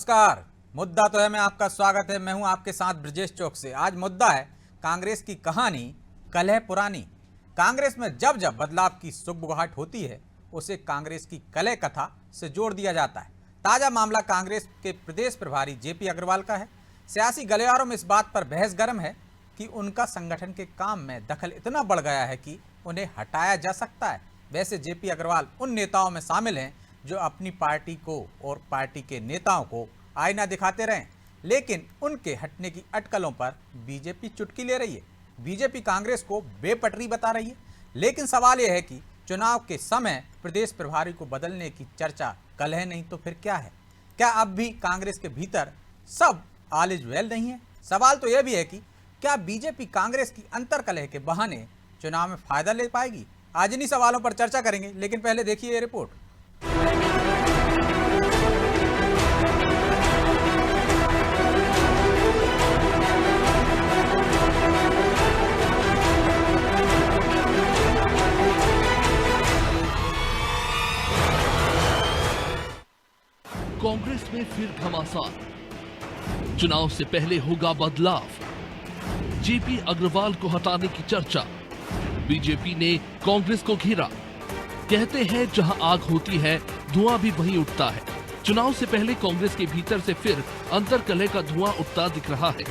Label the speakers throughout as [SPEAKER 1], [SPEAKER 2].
[SPEAKER 1] नमस्कार। मुद्दा तो है मैं आपका स्वागत है। मैं हूं आपके साथ ब्रजेश चौक से। आज मुद्दा है कांग्रेस की कहानी कलह पुरानी। कांग्रेस में जब जब बदलाव की सुगबुगाहट होती है उसे कांग्रेस की कलह कथा से जोड़ दिया जाता है। ताजा मामला कांग्रेस के प्रदेश प्रभारी जेपी अग्रवाल का है। सियासी गलियारों में इस बात पर बहस गर्म है कि उनका संगठन के काम में दखल इतना बढ़ गया है कि उन्हें हटाया जा सकता है। वैसे जेपी अग्रवाल उन नेताओं में शामिल हैं जो अपनी पार्टी को और पार्टी के नेताओं को आईना दिखाते रहे, लेकिन उनके हटने की अटकलों पर बीजेपी चुटकी ले रही है। बीजेपी कांग्रेस को बेपटरी बता रही है, लेकिन सवाल यह है कि चुनाव के समय प्रदेश प्रभारी को बदलने की चर्चा कलह नहीं तो फिर क्या है? क्या अब भी कांग्रेस के भीतर सब ऑल इज वेल नहीं है? सवाल तो यह भी है कि क्या बीजेपी कांग्रेस की अंतर कलह के बहाने चुनाव में फायदा ले पाएगी? आज इन्हीं सवालों पर चर्चा करेंगे, लेकिन पहले देखिए ये रिपोर्ट।
[SPEAKER 2] कांग्रेस में फिर घमासान, चुनाव से पहले होगा बदलाव, जेपी अग्रवाल को हटाने की चर्चा, बीजेपी ने कांग्रेस को घेरा। कहते हैं जहां आग होती है धुआं भी वहीं उठता है। चुनाव से पहले कांग्रेस के भीतर से फिर अंतर्कलह का धुआं उठता दिख रहा है।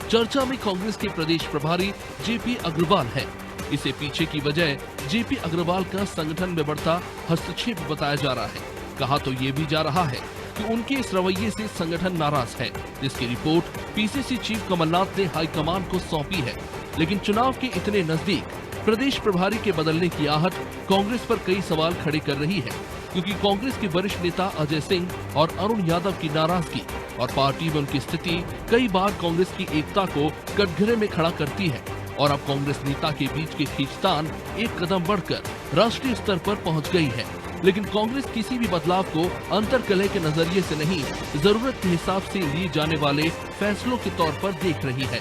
[SPEAKER 2] चर्चा में कांग्रेस के प्रदेश प्रभारी जेपी अग्रवाल है। इसे पीछे की वजह जेपी अग्रवाल का संगठन में बढ़ता हस्तक्षेप बताया जा रहा है। कहा तो ये भी जा रहा है कि उनके इस रवैये से संगठन नाराज है, जिसकी रिपोर्ट पीसीसी चीफ कमलनाथ ने हाईकमान को सौंपी है। लेकिन चुनाव के इतने नजदीक प्रदेश प्रभारी के बदलने की आहट कांग्रेस पर कई सवाल खड़े कर रही है, क्योंकि कांग्रेस के वरिष्ठ नेता अजय सिंह और अरुण यादव की नाराजगी और पार्टी में उनकी स्थिति कई बार कांग्रेस की एकता को कटघरे में खड़ा करती है। और अब कांग्रेस नेता के बीच की खींचतान एक कदम बढ़कर राष्ट्रीय स्तर पर पहुंच गई है। लेकिन कांग्रेस किसी भी बदलाव को अंतर्कलह के नजरिए से नहीं, जरूरत के हिसाब से लिए जाने वाले फैसलों के तौर पर देख रही है।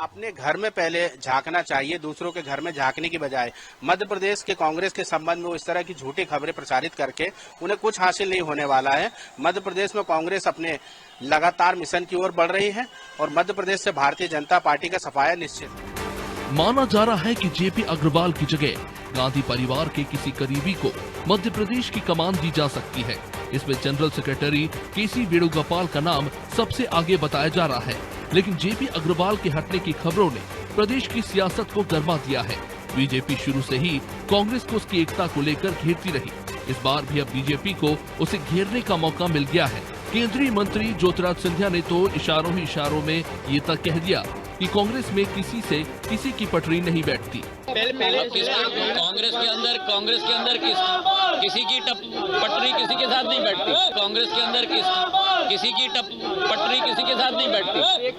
[SPEAKER 3] अपने घर में पहले झांकना चाहिए, दूसरों के घर में झांकने की बजाय। मध्य प्रदेश के कांग्रेस के संबंध में वो इस तरह की झूठी खबरें प्रचारित करके उन्हें कुछ हासिल नहीं होने वाला है। मध्य प्रदेश में कांग्रेस अपने लगातार मिशन की ओर बढ़ रही है और मध्य प्रदेश से भारतीय जनता पार्टी का सफाया निश्चित है।
[SPEAKER 2] माना जा रहा है कि जेपी अग्रवाल की जगह गांधी परिवार के किसी करीबी को मध्य प्रदेश की कमान दी जा सकती है। इसमें जनरल सेक्रेटरी केसी वेणुगोपाल का नाम सबसे आगे बताया जा रहा है। लेकिन जेपी अग्रवाल के हटने की खबरों ने प्रदेश की सियासत को गरमा दिया है। बीजेपी शुरू से ही कांग्रेस को उसकी एकता को लेकर घेरती रही। इस बार भी अब बीजेपी को उसे घेरने का मौका मिल गया है। केंद्रीय मंत्री ज्योतिरादित्य सिंधिया ने तो इशारों ही इशारों में ये तक कह दिया कि कांग्रेस में किसी से किसी की पटरी नहीं बैठती।
[SPEAKER 4] पहले कांग्रेस के अंदर किसी की पटरी किसी के साथ नहीं बैठती। कांग्रेस के अंदर किसी की पटरी किसी के साथ नहीं बैठती।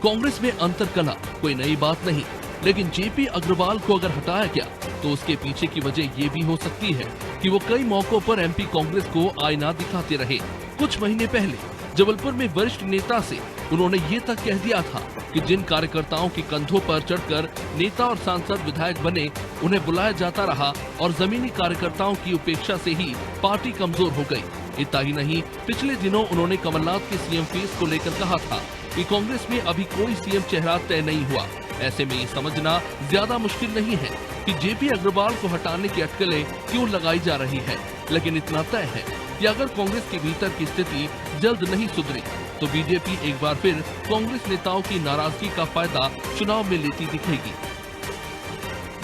[SPEAKER 2] कांग्रेस में अंतर्कलह कोई नई बात नहीं, लेकिन जेपी अग्रवाल को अगर हटाया गया तो उसके पीछे की वजह ये भी हो सकती है कि वो कई मौकों पर एमपी कांग्रेस को आईना दिखाते रहे। कुछ महीने पहले जबलपुर में वरिष्ठ नेता से उन्होंने ये तक कह दिया था कि जिन कार्यकर्ताओं के कंधों पर चढ़कर नेता और सांसद विधायक बने उन्हें बुलाया जाता रहा और जमीनी कार्यकर्ताओं की उपेक्षा से ही पार्टी कमजोर हो गई। इतना ही नहीं, पिछले दिनों उन्होंने कमलनाथ के सीएम फेस को लेकर कहा था कि कांग्रेस में अभी कोई सीएम चेहरा तय नहीं हुआ। ऐसे में ये समझना ज्यादा मुश्किल नहीं है कि जेपी अग्रवाल को हटाने की अटकलें क्यों लगाई जा रही है। लेकिन इतना तय है कि अगर कांग्रेस के भीतर की स्थिति जल्द नहीं सुधरी तो बीजेपी एक बार फिर कांग्रेस नेताओं की नाराजगी का फायदा चुनाव में लेती दिखेगी।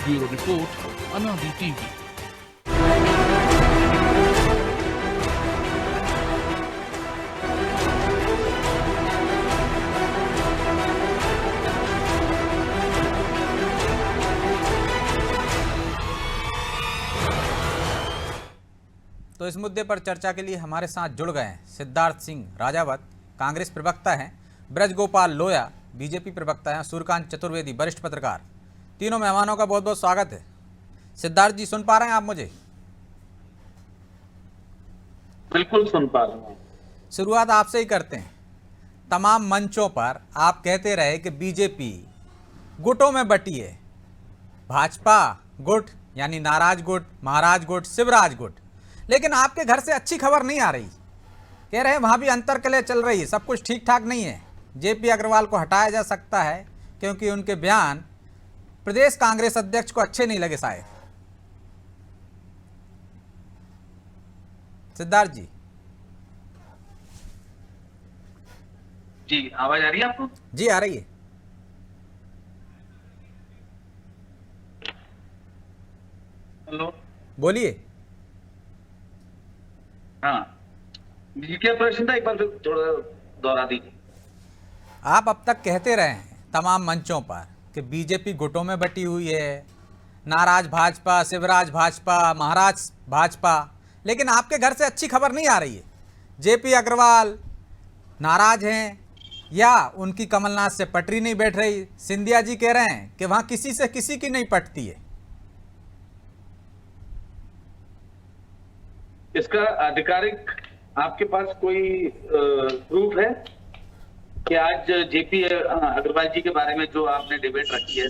[SPEAKER 2] ब्यूरो रिपोर्ट, अनादि टीवी।
[SPEAKER 1] तो इस मुद्दे पर चर्चा के लिए हमारे साथ जुड़ गए हैं सिद्धार्थ सिंह राजावत, कांग्रेस प्रवक्ता हैं, ब्रजगोपाल लोया, बीजेपी प्रवक्ता हैं, सूर्यकांत चतुर्वेदी, वरिष्ठ पत्रकार। तीनों मेहमानों का बहुत बहुत स्वागत है। सिद्धार्थ जी, सुन पा रहे हैं आप मुझे?
[SPEAKER 5] बिल्कुल सुन पा रहे हैं।
[SPEAKER 1] शुरुआत आपसे ही करते हैं। तमाम मंचों पर आप कहते रहे कि बीजेपी गुटों में बटी है। भाजपा गुट यानी नाराज गुट, महाराज गुट, शिवराज गुट। लेकिन आपके घर से अच्छी खबर नहीं आ रही। कह रहे हैं वहाँ भी अंतर्कलह चल रही है, सब कुछ ठीक ठाक नहीं है। जेपी अग्रवाल को हटाया जा सकता है क्योंकि उनके बयान प्रदेश कांग्रेस अध्यक्ष को अच्छे नहीं लगे शायद। सिद्धार्थ जी।
[SPEAKER 5] जी, आवाज आ रही है आपको?
[SPEAKER 1] जी आ रही है।
[SPEAKER 5] हेलो,
[SPEAKER 1] बोलिए।
[SPEAKER 5] हाँ जी, क्या प्रश्न था, एक बार फिर थोड़ा दोहरा दीजिए।
[SPEAKER 1] आप अब तक कहते रहे हैं तमाम मंचों पर कि बीजेपी गुटों में बटी हुई है, नाराज भाजपा, शिवराज भाजपा, महाराज भाजपा, लेकिन आपके घर से अच्छी खबर नहीं आ रही है। जेपी अग्रवाल नाराज हैं या उनकी कमलनाथ से पटरी नहीं बैठ रही। सिंधिया जी कह रहे हैं कि वहां किसी से किसी की नहीं पटती है।
[SPEAKER 5] इसका आधिकारिक आपके पास कोई प्रूफ है कि आज जेपी अग्रवाल जी के बारे में जो आपने डिबेट रखी है?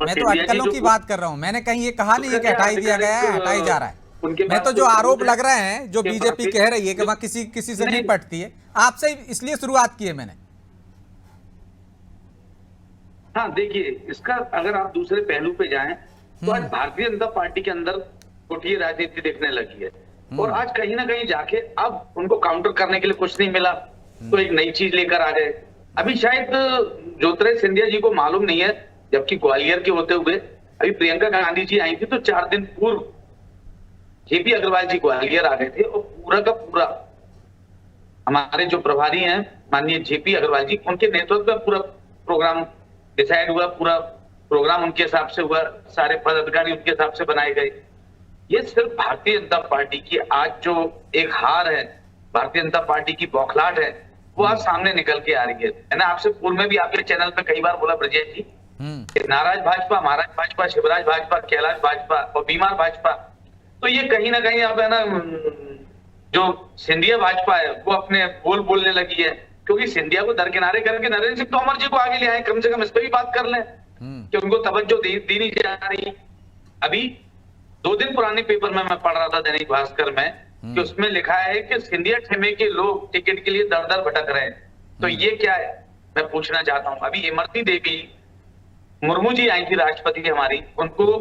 [SPEAKER 1] मैं तो अटकलों की बात कर रहा हूं, मैंने कहीं ये कहा नहीं है कि हटाई दिया गया है, हटाई जा रहा है। मैं तो जो आरोप लग रहे हैं, जो बीजेपी कह रही है कि वहां किसी से नहीं पटती है, आपसे इसलिए शुरुआत की है मैंने।
[SPEAKER 5] हाँ देखिए, इसका अगर आप दूसरे पहलू पे जाएं तो आज भारतीय जनता पार्टी के अंदर गुटिया राजनीति देखने लगी है, और आज कहीं ना कहीं जाके अब उनको काउंटर करने के लिए कुछ नहीं मिला तो एक नई चीज लेकर आ गए। अभी शायद ज्योतिरादित्य सिंधिया जी को मालूम नहीं है, जबकि ग्वालियर के होते हुए अभी प्रियंका गांधी जी आई थी तो 4 दिन पूर्व जेपी अग्रवाल जी ग्वालियर आ गए थे, और पूरा का पूरा हमारे जो प्रभारी हैं माननीय जेपी अग्रवाल जी, उनके नेतृत्व में पूरा प्रोग्राम डिसाइड हुआ, पूरा प्रोग्राम उनके हिसाब से हुआ, सारे पदाधिकारी उनके हिसाब से बनाए गए। ये सिर्फ भारतीय जनता पार्टी की आज जो एक हार है, भारतीय जनता पार्टी की बौखलाहट है, वो आज सामने निकल के आ रही है। मैंने आपसे पूर्व में भी आपके चैनल पे कई बार बोला ब्रजेश जी, नाराज भाजपा, महाराज भाजपा, शिवराज भाजपा, कैलाश भाजपा और बीमार भाजपा, तो ये कहीं ना कहीं अब है ना, जो सिंधिया भाजपा है वो अपने बोलने लगी है, क्योंकि सिंधिया को दरकिनारे करके नरेंद्र सिंह तोमर जी को आगे ले आए, कम से कम इस पर भी बात कर लें कि उनको तवज्जो दी नहीं जा रही। अभी 2 दिन पुराने पेपर में मैं पढ़ रहा था दैनिक भास्कर में कि उसमें लिखा है कि सिंधिया ठेमे के लोग टिकट के लिए दर दर भटक रहे हैं। तो ये क्या है, मैं पूछना चाहता हूं। अभी इमरती देवी मुर्मू जी आई थी, राष्ट्रपति हमारी, उनको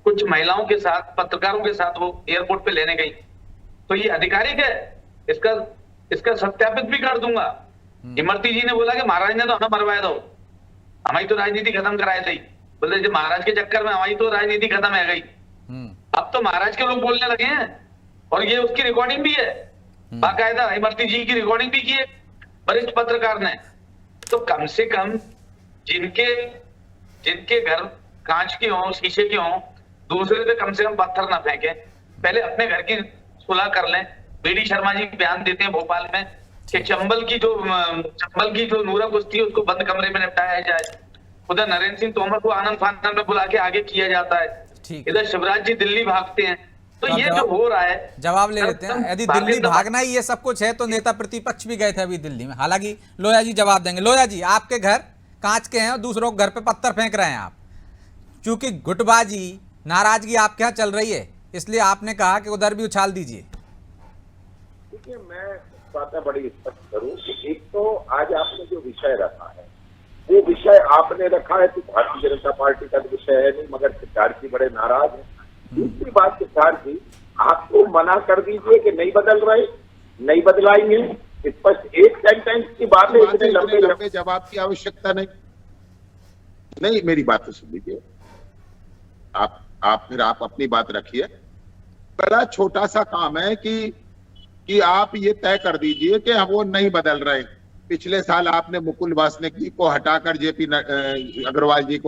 [SPEAKER 5] कुछ महिलाओं के साथ, पत्रकारों के साथ वो एयरपोर्ट पे लेने गई, तो ये आधिकारिक है, इसका सत्यापित भी कर दूंगा। इमरती जी ने बोला कि महाराज ने तो हमें मरवाया दो, हमारी तो राजनीति खत्म कराए थे। बोले जो महाराज के चक्कर में हमारी तो राजनीति खत्म है गई। अब तो महाराज के लोग बोलने लगे हैं, और ये उसकी रिकॉर्डिंग भी है, बाकायदा इमरती जी की रिकॉर्डिंग भी की है वरिष्ठ पत्रकार ने। तो कम से कम जिनके घर कांच के हों, शीशे के हों, दूसरे पे कम से कम पत्थर ना फेंके, पहले अपने घर की सुलह कर लें। बीडी शर्मा जी बयान देते हैं भोपाल में कि चंबल की जो नूरा कुश्ती है उसको बंद कमरे में निपटाया जाए। उधर नरेंद्र सिंह तोमर को आनंद फानंद में बुला के आगे किया जाता है, इधर शिवराज जी दिल्ली भागते हैं। तो ये जो हो रहा है,
[SPEAKER 1] जवाब ले लेते हैं। यदि दिल्ली भागना ही ये सब कुछ है तो नेता प्रतिपक्ष भी गए थे अभी दिल्ली में, हालांकि लोया जी जवाब देंगे। लोया जी, आपके घर कांच के हैं और दूसरों के घर पे पत्थर फेंक रहे हैं आप, क्योंकि गुटबाजी, नाराजगी आपके यहाँ चल रही है, इसलिए आपने कहा कि उधर भी उछाल दीजिए।
[SPEAKER 6] देखिए, मैं बातें बड़ी स्पष्ट करूं कि एक तो आज आपने जो विषय रखा है, वो विषय आपने रखा है तो भारतीय जनता पार्टी का विषय है नहीं, मगर सिद्धार्थ जी बड़े नाराज हैं। दूसरी बात, सिद्धार्थ जी आपको मना कर दीजिए कि नहीं बदल रहे, नहीं बदलाएंगे, स्पष्ट एक सेंटेंस की बात है, इतने लंबे
[SPEAKER 7] जवाब की आवश्यकता नहीं। मेरी बात तो सुन लीजिए, आप फिर अपनी बात रखिए। बड़ा छोटा सा काम है कि आप ये तय कर दीजिए कि वो नहीं बदल रहे। पिछले साल आपने मुकुल वासनिक को हटाकर जेपी अग्रवाल जी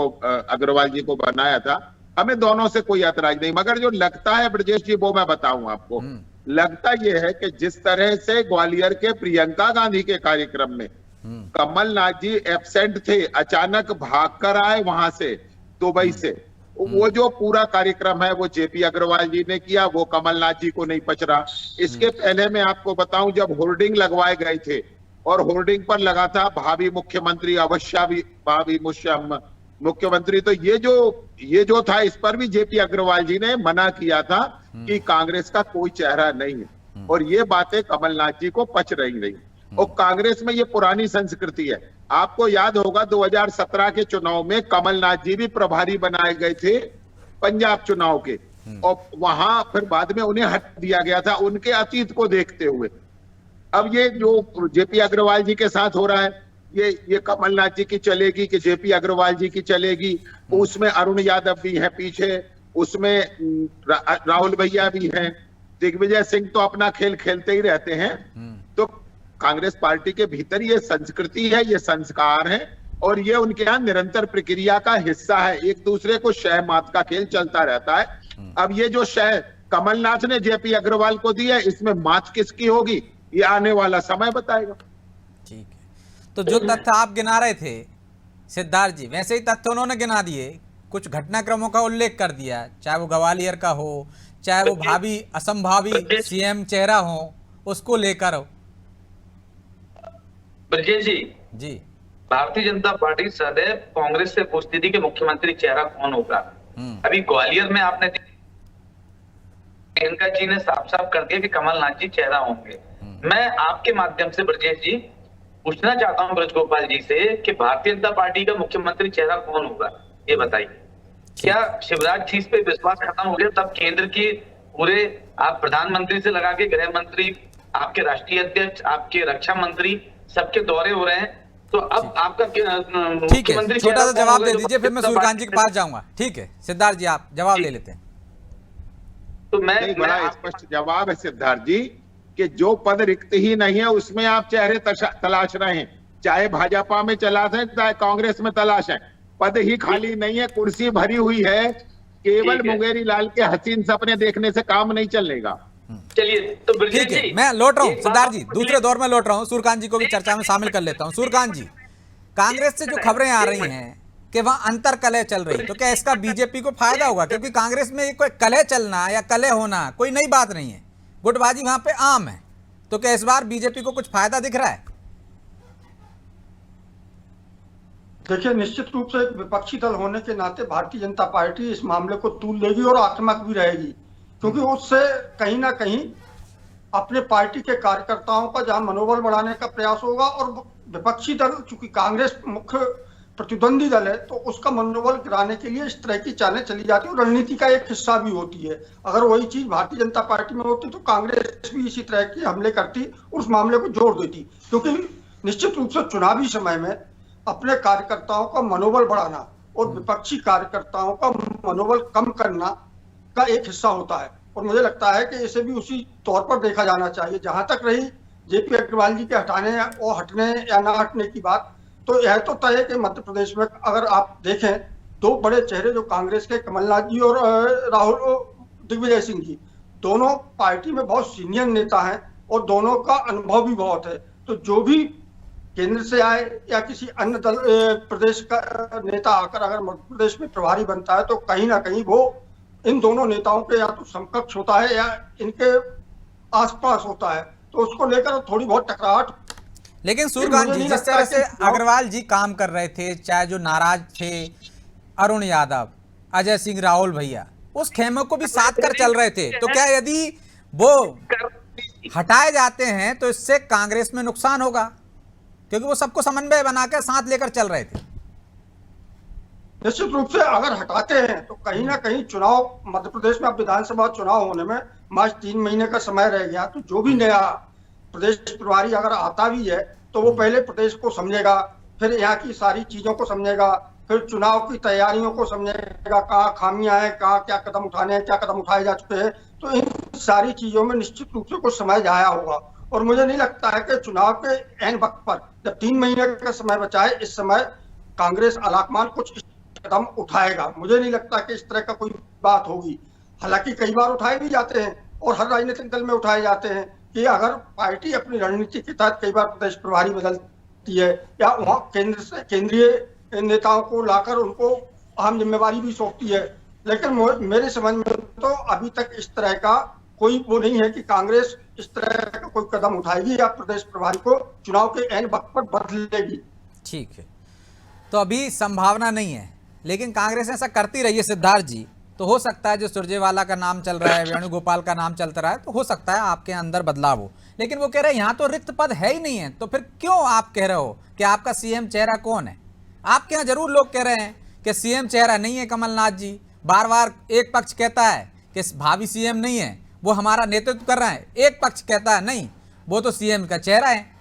[SPEAKER 7] को बनाया था, हमें दोनों से कोई ऐतराज नहीं। मगर जो लगता है ब्रजेश जी, वो मैं बताऊं आपको, लगता यह है कि जिस तरह से ग्वालियर के प्रियंका गांधी के कार्यक्रम में कमलनाथ जी एब्सेंट थे, अचानक भागकर आए वहां से, दुबई से, वो जो पूरा कार्यक्रम है वो जेपी अग्रवाल जी ने किया, वो कमलनाथ जी को नहीं पच रहा। इसके पहले मैं आपको बताऊं, जब होर्डिंग लगवाए गए थे और होर्डिंग पर लगा था भावी मुख्यमंत्री, अवश्य भावी मुख्यमंत्री, तो ये जो था, इस पर भी जेपी अग्रवाल जी ने मना किया था कि कांग्रेस का कोई चेहरा नहीं है। और ये बातें कमलनाथ जी को पच रही। और कांग्रेस में ये पुरानी संस्कृति है। आपको याद होगा 2017 के चुनाव में कमलनाथ जी भी प्रभारी बनाए गए थे पंजाब चुनाव के, और वहां फिर बाद में उन्हें हटा दिया गया था उनके अतीत को देखते हुए। अब ये जो जेपी अग्रवाल जी के साथ हो रहा है, ये कमलनाथ जी की चलेगी कि जेपी अग्रवाल जी की चलेगी? उसमें अरुण यादव भी है पीछे, उसमें राहुल भैया भी हैं, दिग्विजय सिंह तो अपना खेल खेलते ही रहते हैं। तो कांग्रेस पार्टी के भीतर ये संस्कृति है, ये संस्कार है, और ये उनके यहाँ निरंतर प्रक्रिया का हिस्सा है। एक दूसरे को शह मात का खेल चलता रहता है। अब ये जो शह कमलनाथ ने जेपी अग्रवाल को दी है, इसमें मात किसकी होगी ये आने वाला समय बताएगा।
[SPEAKER 1] ठीक है, तो जो तथ्य आप गिना रहे थे सिद्धार्थ जी, वैसे ही तथ्य उन्होंने गिना दिए। कुछ घटनाक्रमों का उल्लेख कर दिया, चाहे वो ग्वालियर का हो, चाहे वो भावी असंभावी सीएम चेहरा हो, उसको लेकर हो।
[SPEAKER 5] ब्रजेश
[SPEAKER 1] जी,
[SPEAKER 5] भारतीय जनता पार्टी सदैव कांग्रेस से पूछती थी कि मुख्यमंत्री चेहरा कौन होगा। अभी ग्वालियर में आपने प्रियंका जी ने साफ साफ कर दिया कि कमलनाथ जी चेहरा होंगे। मैं आपके माध्यम से ब्रजेश जी पूछना चाहता हूं ब्रजगोपाल जी से कि भारतीय जनता पार्टी का मुख्यमंत्री चेहरा कौन होगा, ये बताइए। क्या शिवराज चीज पे विश्वास खत्म हो गया? तब केंद्र की पूरे आप प्रधानमंत्री से लगा के गृह मंत्री, आपके राष्ट्रीय अध्यक्ष, आपके रक्षा मंत्री, सबके दौरे हो रहे हैं। तो अब आपका
[SPEAKER 1] ठीक है, छोटा सा जवाब दे दीजिए, फिर मैं सूर्यकांत जी के पास जाऊंगा। ठीक है सिद्धार्थ जी, आप जवाब ले लेते हैं।
[SPEAKER 5] तो मैं
[SPEAKER 7] बड़ा स्पष्ट जवाब है सिद्धार्थ जी कि जो पद रिक्त ही नहीं है उसमें आप चेहरे तलाश रहे हैं, चाहे भाजपा में तलाश है, चाहे कांग्रेस में तलाश है। पद ही खाली नहीं है, कुर्सी भरी हुई है। केवल मुंगेरी लाल के हसीन सपने देखने से काम नहीं चलेगा।
[SPEAKER 5] चलिए, तो
[SPEAKER 1] ठीक है, मैं लौट रहा हूँ सिद्धार्थ जी, दूसरे दौर में लौट रहा हूँ। सूर्यकांत जी को भी चर्चा में शामिल कर लेता हूँ। सूर्यकांत जी, कांग्रेस से जो खबरें आ रही हैं कि वहां अंतर कलह चल रही, तो क्या इसका बीजेपी को फायदा होगा? क्योंकि कांग्रेस में कोई कलह चलना या कलह होना कोई नई बात नहीं है, गुटबाजी वहां पे आम है। तो क्या इस बार बीजेपी को कुछ फायदा दिख रहा है?
[SPEAKER 8] देखिए, निश्चित रूप से एक विपक्षी दल होने के नाते भारतीय जनता पार्टी इस मामले को तूल लेगी और आक्रामक भी रहेगी, क्योंकि उससे कहीं ना कहीं अपने पार्टी के कार्यकर्ताओं का जहां मनोबल बढ़ाने का प्रयास होगा, और विपक्षी दल चूंकि कांग्रेस मुख्य प्रतिद्वंदी दल है, तो उसका मनोबल गिराने के लिए इस तरह की चालें चली जाती है और रणनीति का एक हिस्सा भी होती है। अगर वही चीज भारतीय जनता पार्टी में होती तो कांग्रेस भी इसी तरह की हमले करती और उस मामले को जोड़ देती, क्योंकि निश्चित रूप से चुनावी समय में अपने कार्यकर्ताओं का मनोबल बढ़ाना और विपक्षी कार्यकर्ताओं का मनोबल कम करना का एक हिस्सा होता है। और मुझे लगता है कि इसे भी उसी तौर पर देखा जाना चाहिए। जहां तक रही जेपी अग्रवाल जी के हटने या ना हटने की बात, तो यह तो तय है कि मध्य प्रदेश में अगर आप देखें, दो बड़े चेहरे जो कांग्रेस के, कमलनाथ जी और दिग्विजय सिंह जी, दोनों पार्टी में बहुत सीनियर नेता हैं और दोनों का अनुभव भी बहुत है। तो जो भी केंद्र से आए या किसी अन्य दल प्रदेश का नेता आकर अगर मध्य प्रदेश में प्रभारी बनता है, तो कहीं ना कहीं वो इन दोनों नेताओं के या तो समकक्ष होता है या इनके आसपास होता है, तो उसको लेकर थोड़ी बहुत टकराहट।
[SPEAKER 1] लेकिन सूर्यकांत जी, जिस तरह से अग्रवाल जी काम कर रहे थे, चाहे जो नाराज थे अरुण यादव, अजय सिंह, राहुल भैया, उस खेमे को भी साथ कर चल रहे थे, तो क्या यदि वो हटाए जाते हैं तो इससे कांग्रेस में नुकसान होगा? क्योंकि वो सबको समन्वय बनाकर साथ लेकर चल रहे थे।
[SPEAKER 8] निश्चित रूप से अगर हटाते हैं तो कहीं ना कहीं चुनाव, मध्य प्रदेश में अब विधानसभा चुनाव होने में मार्च 3 महीने का समय रह गया, तो जो भी नया प्रदेश प्रभारी अगर आता भी है तो वो पहले प्रदेश को समझेगा, फिर यहाँ की सारी चीजों को समझेगा, फिर चुनाव की तैयारियों को समझेगा, कहाँ खामियां हैं, कहाँ क्या कदम उठाने हैं, क्या कदम उठाए जा चुके हैं। तो इन सारी चीजों में निश्चित रूप से कुछ समय जाया होगा। और मुझे नहीं लगता है कि चुनाव के एन वक्त पर, जब 3 महीने का समय बचा है, इस समय कांग्रेस अलाकमान कुछ कदम उठाएगा। मुझे नहीं लगता कि इस तरह का कोई बात होगी। हालांकि कई बार उठाए भी जाते हैं और हर राजनीतिक दल में उठाए जाते हैं कि अगर पार्टी अपनी रणनीति के तहत कई बार प्रदेश प्रभारी बदलती है या वहां केंद्र से केंद्रीय नेताओं को लाकर उनको अहम जिम्मेवारी भी सौंपती है। लेकिन मेरे समझ में तो अभी तक इस तरह का कोई वो नहीं है कि कांग्रेस इस तरह का कोई कदम उठाएगी या प्रदेश प्रभारी को चुनाव के एन वक्त पर बदलेगी।
[SPEAKER 1] ठीक है, तो अभी संभावना नहीं है, लेकिन कांग्रेस ऐसा करती रही है सिद्धार्थ जी तो हो सकता है जो सुरजेवाला का नाम चल रहा है, वेणुगोपाल का नाम चलता रहा है, तो हो सकता है आपके अंदर बदलाव हो। लेकिन वो कह रहे हैं यहाँ तो रिक्त पद है ही नहीं है, तो फिर क्यों आप कह रहे हो कि आपका सीएम चेहरा कौन है? आपके यहाँ जरूर लोग कह रहे हैं कि सीएम चेहरा नहीं है कमलनाथ जी। बार बार एक पक्ष कहता है कि भावी सीएम नहीं है, वो हमारा नेतृत्व कर रहा है, एक पक्ष कहता है नहीं, वो तो सीएम का चेहरा है।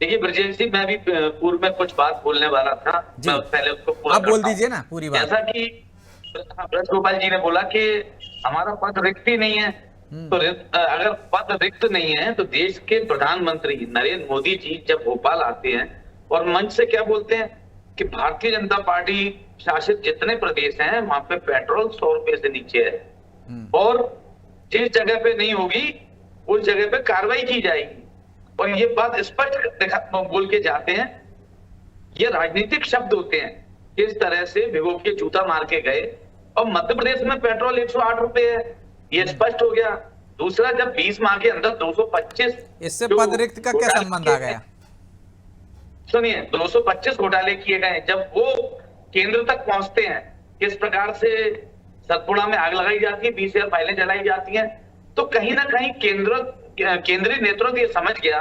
[SPEAKER 5] देखिए ब्रजेश जी, मैं भी पूर्व में कुछ बात बोलने वाला था, मैं पहले उसको पूरा
[SPEAKER 1] आप बोल दीजिए ना पूरी बात।
[SPEAKER 5] जैसा कि ब्रजगोपाल जी ने बोला कि हमारा पद रिक्त ही नहीं है, तो अगर पद रिक्त नहीं है तो देश के प्रधानमंत्री नरेंद्र मोदी जी जब भोपाल आते हैं और मंच से क्या बोलते हैं कि भारतीय जनता पार्टी शासित जितने प्रदेश हैं वहां पे पेट्रोल 100 रुपए से नीचे है और जिस जगह पे नहीं होगी उस जगह पे कार्रवाई की जाएगी, और ये बात स्पष्ट बोल के जाते हैं। ये राजनीतिक शब्द होते हैं, किस तरह से भिगो के जूता मार के गए। और मध्य प्रदेश में पेट्रोल 108 रुपए है, ये स्पष्ट हो गया। दूसरा, जब 20 माह के अंदर 225,
[SPEAKER 1] इससे पद रिक्त का क्या संबंध आ गया?
[SPEAKER 5] सुनिए, 225 घोटाले किए गए, जब वो केंद्र तक पहुंचते हैं किस प्रकार से सतपुड़ा में आग लगाई जाती है, 20,000 फाइलें जलाई जाती हैं, तो कहीं ना कहीं केंद्रीय नेतृत्व ये समझ गया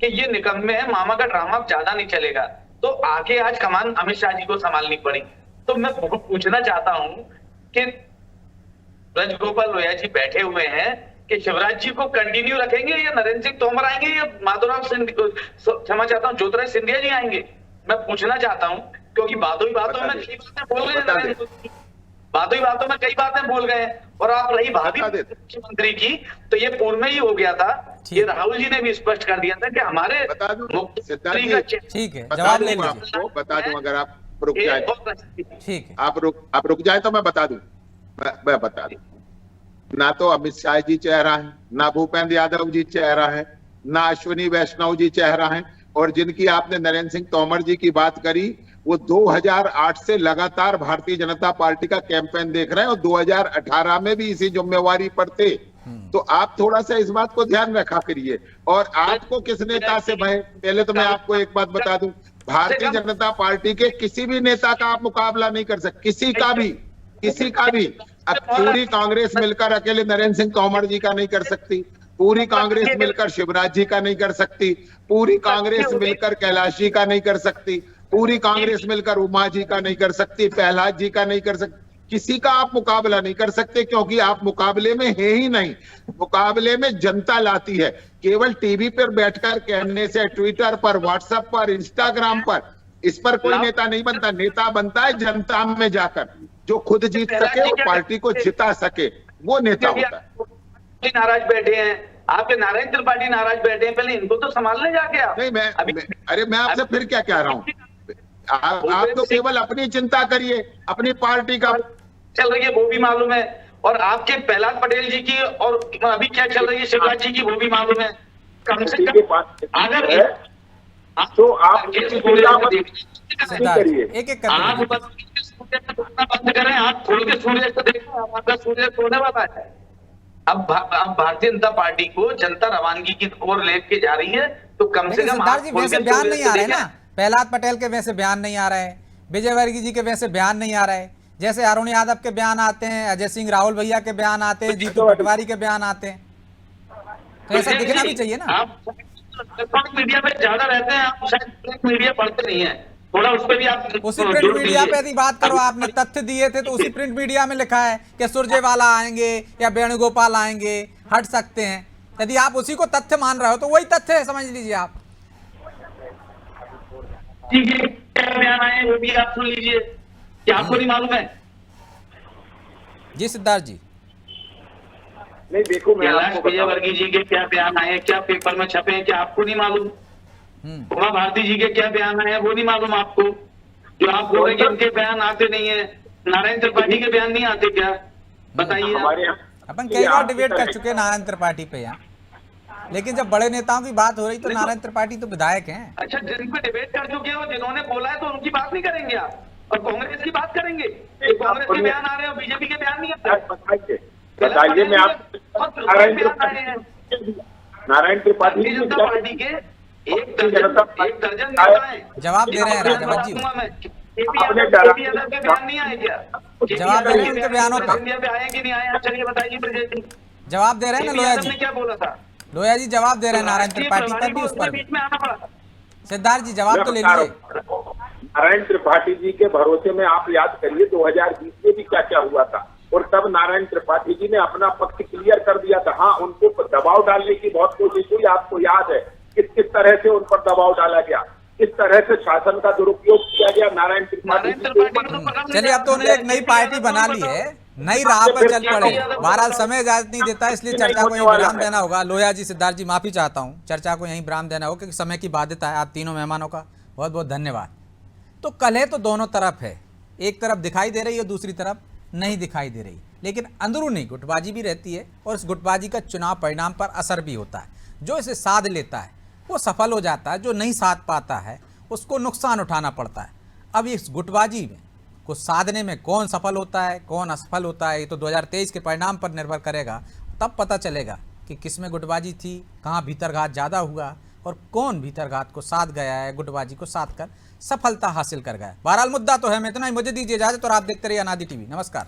[SPEAKER 5] कि ये निकम्मे है, मामा का ड्रामा अब ज्यादा नहीं चलेगा, तो आके आज कमान अमित शाह जी को संभालनी पड़ी। तो मैं पूछना चाहता हूं कि ब्रजगोपाल लोहिया जी बैठे हुए हैं कि शिवराज जी को कंटिन्यू रखेंगे या नरेंद्र सिंह तोमर आएंगे या माधवराव क्षमा चाहता हूँ ज्योतिराज सिंधिया जी आएंगे? मैं पूछना चाहता हूँ, क्योंकि बातों ही बातों में कई बातें बोल गए, बातों ही बातों में कई बातें बोल गए। और आप रही भाभी मुख्यमंत्री की, तो ये पूर्व में ही हो गया था, ये राहुल जी ने भी स्पष्ट कर दिया था कि हमारे मुख्यमंत्री का।
[SPEAKER 1] ठीक है, जवाब ले लीजिए।
[SPEAKER 7] बता दूं, अगर आप रुक जाए,
[SPEAKER 1] ठीक है,
[SPEAKER 7] आप रुक जाए तो मैं बता दूं, मैं बता दूं। ना तो अमित शाह जी चेहरा है, ना भूपेंद्र यादव जी चेहरा है, ना अश्विनी वैष्णव जी चेहरा है, और जिनकी आपने नरेंद्र सिंह तोमर जी की बात करी, वो 2008 से लगातार भारतीय जनता पार्टी का कैंपेन देख रहे हैं और 2018 में भी इसी जिम्मेवारी पर थे। तो आप थोड़ा सा इस बात को ध्यान रखा करिए। और आपको किस नेता से भय, पहले तो मैं आपको एक बात बता दूं, भारतीय जनता पार्टी के किसी भी नेता का आप मुकाबला नहीं कर सकते, किसी का भी। अब पूरी कांग्रेस मिलकर अकेले नरेंद्र सिंह तोमर जी का नहीं कर सकती, पूरी कांग्रेस मिलकर शिवराज जी का नहीं कर सकती, पूरी कांग्रेस मिलकर कैलाश जी का नहीं कर सकती, पूरी कांग्रेस मिलकर उमा जी का नहीं कर सकती, प्रहलाद जी का नहीं कर सकती, किसी का आप मुकाबला नहीं कर सकते, क्योंकि आप मुकाबले में है ही नहीं। मुकाबले में जनता लाती है। केवल टीवी पर बैठकर कहने से, ट्विटर पर, व्हाट्सएप पर, इंस्टाग्राम पर, इस पर कोई नेता नहीं बनता। नेता बनता है जनता में जाकर, जो खुद जीत सके और पार्टी को जिता सके, वो नेता होता है।
[SPEAKER 5] नाराज बैठे हैं, आपके नारायण त्रिपाठी नाराज बैठे हैं, पहले इनको तो संभालने जाके आप।
[SPEAKER 7] नहीं, मैं आपसे फिर क्या कह रहा हूँ, आप तो केवल अपनी चिंता करिए, अपनी पार्टी का
[SPEAKER 5] चल रही है वो भी मालूम है, और आपके प्रहलाद पटेल जी की और अभी क्या चल रही है शिवराज जी की वो भी मालूम है। कम से कम अगर
[SPEAKER 6] तो आप
[SPEAKER 1] एक
[SPEAKER 5] आप बंद करें, आप खोल के सूर्य को देखें, हमारा सूर्य सोने वाला है। अब भारतीय जनता पार्टी को जनता रवानगी की ओर लेके जा रही है, तो कम से कम
[SPEAKER 1] आप वैसे बयान नहीं आ रहे ना, प्रहलाद पटेल के वैसे बयान नहीं आ रहे, विजय वर्गीय जी के वैसे बयान नहीं आ रहे, जैसे अरुण यादव के बयान आते हैं, अजय सिंह राहुल भैया के बयान आते हैं, जीतू पटवारी के बयान आते हैं, तो ऐसा दिखना भी चाहिए ना।
[SPEAKER 5] आप मीडिया में ज्यादा रहते हैं, आप शायद मीडिया पढ़ते नहीं है, थोड़ा उस पर भी आप
[SPEAKER 1] उसी प्रिंट मीडिया पे यदि बात करो, आपने तथ्य दिए थे तो उसी प्रिंट मीडिया में लिखा है कि सुरजेवाला आएंगे या वेणुगोपाल आएंगे, हट सकते हैं। यदि आप उसी को तथ्य मान रहे हो तो वही तथ्य है, समझ लीजिए आप।
[SPEAKER 5] क्या बयान आए वो भी आप सुन लीजिए, क्या आपको नहीं मालूम है?
[SPEAKER 1] जी सिद्धार्थ जी।
[SPEAKER 6] नहीं, देखो मैं
[SPEAKER 5] विजय वर्गीय जी के क्या बयान आए, क्या पेपर में छपे हैं, क्या आपको नहीं मालूम? उमा भारती जी के क्या बयान आए वो नहीं मालूम आपको? जो आप बोल रहे हैं उनके बयान आते नहीं है, नारायण त्रिपाठी के बयान नहीं आते क्या? बताइए।
[SPEAKER 1] अपन कई बार डिबेट कर चुके हैं नारायण त्रिपाठी पे यहाँ, लेकिन जब बड़े नेताओं की बात हो रही तो नारायण त्रिपाठी तो विधायक हैं।
[SPEAKER 5] अच्छा, जिन पे डिबेट कर चुके हो, जिन्होंने बोला है, तो उनकी बात नहीं करेंगे आप, और कांग्रेस की बात करेंगे? कांग्रेस के बयान आ रहे हैं, बीजेपी के बयान नहीं आ रहे।
[SPEAKER 6] बताइए, मैं आप नारायण त्रिपाठी
[SPEAKER 5] जनता पार्टी के एक दर्जन नेता है।
[SPEAKER 1] जवाब दे रहे हैं राजावत जी।
[SPEAKER 6] आपने
[SPEAKER 5] जेपी यादव के बयान नहीं आए क्या?
[SPEAKER 1] जवाब दे रहे हैं उनके बयानों पे।
[SPEAKER 5] इंडिया पे आए कि नहीं आए? चलिए बताइए ब्रजेश जी।
[SPEAKER 1] जवाब दे रहे हैं ना लोया
[SPEAKER 5] ने
[SPEAKER 1] जी,
[SPEAKER 5] क्या बोला था?
[SPEAKER 1] लोया जी जवाब दे रहे हैं नारायण त्रिपाठी पर भी, उस पर भी।
[SPEAKER 5] बीच में आना पड़ा।
[SPEAKER 1] सिद्धार्थ जी जवाब तो ले लीजिए।
[SPEAKER 6] नारायण त्रिपाठी जी के भरोसे में आप याद करिए 2020 में भी क्या क्या हुआ था, और तब नारायण त्रिपाठी जी ने अपना पक्ष क्लियर कर दिया था। हाँ, उनको दबाव डालने की बहुत कोशिश हुई, आपको याद है किस किस तरह से उन पर दबाव डाला गया, किस तरह से शासन का दुरुपयोग किया गया नारायण त्रिपाठी जी के।
[SPEAKER 1] चलिए अब तो उन्होंने एक नई पार्टी बना ली है, नई राह पर चल पड़े। बहरहाल समय इजाजत नहीं देता, इसलिए चर्चा को यहीं विराम देना होगा। लोया जी, सिद्धार्थ जी माफी चाहता हूं, चर्चा को यहीं विराम देना होगा क्योंकि समय की बाध्यता है। आप तीनों मेहमानों का बहुत बहुत धन्यवाद। तो कलह तो दोनों तरफ है, एक तरफ दिखाई दे रही है, दूसरी तरफ नहीं दिखाई दे रही, लेकिन अंदरूनी गुटबाजी भी रहती है और इस गुटबाजी का चुनाव परिणाम पर असर भी होता है। जो इसे साध लेता है वो सफल हो जाता है, जो नहीं साध पाता है उसको नुकसान उठाना पड़ता है। अब इस गुटबाजी में को साधने में कौन सफल होता है कौन असफल होता है, ये तो 2023 के परिणाम पर निर्भर करेगा। तब पता चलेगा कि किस में गुटबाजी थी, कहाँ भीतरघात ज़्यादा हुआ और कौन भीतरघात को साध गया है, गुटबाजी को साध कर सफलता हासिल कर गया। बहरहाल मुद्दा तो है, मैं इतना ही, मुझे दीजिए इजाजत और आप देखते रहिए अनादि टीवी। नमस्कार।